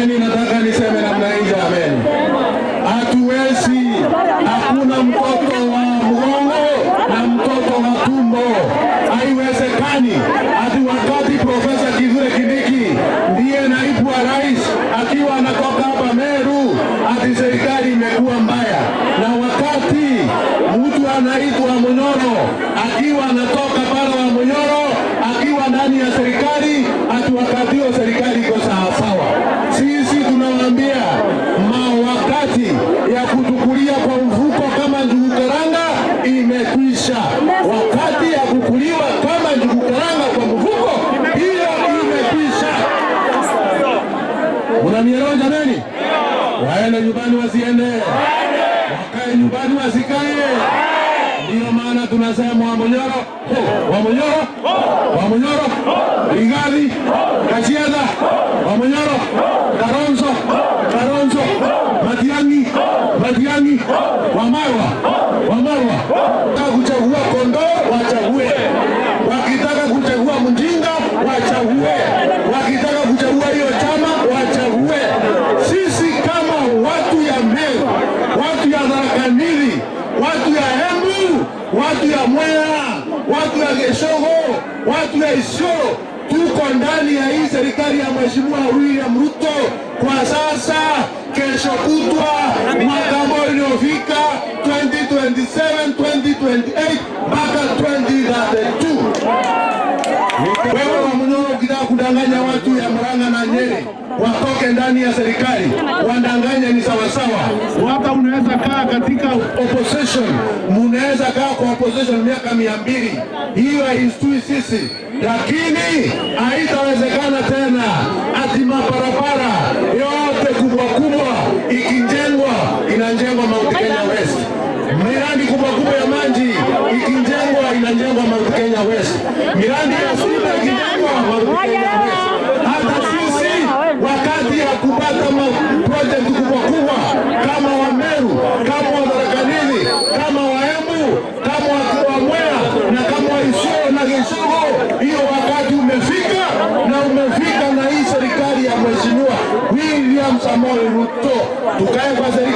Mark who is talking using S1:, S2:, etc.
S1: Jameni, nataka niseme namna hii jameni. Hatuwezi, hakuna mtoto wa mgongo na mtoto wa tumbo. Haiwezekani ati wakati Profesa Kithure Kindiki ndiye naibu wa rais akiwa anatoka hapa Meru ati serikali imekuwa mbaya, na wakati mtu anaitwa Munyoro akiwa anatoka pale wa Munyoro akiwa ndani ya serikali ati wakati wa serikali iko sawa. Sisi tunawaambia wakati ya kutukulia kwa mfuko kama njugu karanga imekwisha. Wakati ya kukuliwa kama njugu karanga kwa mfuko hiyo imekwisha. Unanielewa jameni? Waende nyumbani wasiende, wakae nyumbani wasikae. Ndio maana tunasema Wamunyoro, Wamunyoro, Wamunyoro, Rigathi, Gachagua, Wamunyoro, Kalonzo, Kalonzo, Matiang'i, Matiang'i, Wamalwa, Wamalwa. Wakitaka kuchagua kondoo wachague, wakitaka kuchagua mjinga wachague, wakitaka kuchagua hiyo chama wachague. Sisi kama watu ya Meru, watu ya Tharaka Nithi, watu ya Embu, watu ya Mwea, watu ya Geshogo, watu ya Isiolo, tuko ndani ya hii serikali ya Mheshimiwa William Ruto kwa sasa. Kesho kutwa mwaka ambao uliofika 2027, 2028 mpaka 2032. Wewe Wamunyoro ukitaka kudanganya watu ya Murang'a na Nyeri watoke ndani ya serikali, wadanganya ni sawasawa. Hata unaweza kaa katika opposition, munaweza kaa kwa opposition miaka 200. Hiyo haistui sisi, lakini haitawezekana tena ati mabarabara yote kubwa kubwa ikijengwa inajengwa Mount Kenya West. Miradi kubwa kubwa ya maji ikijengwa inajengwa Mount Kenya West. Miradi ya shule ikijengwa Mount Kenya West. Hata sisi wakati ya kupata project kubwa kubwa kama wa Meru, kama wa Tharaka Nithi, kama wa Embu, kama wa Mwea na kama wa Isiolo na Geshogo, hiyo wakati umefika, na umefika na hii serikali ya Mheshimiwa William Samoei Ruto. Tukae kwa serikali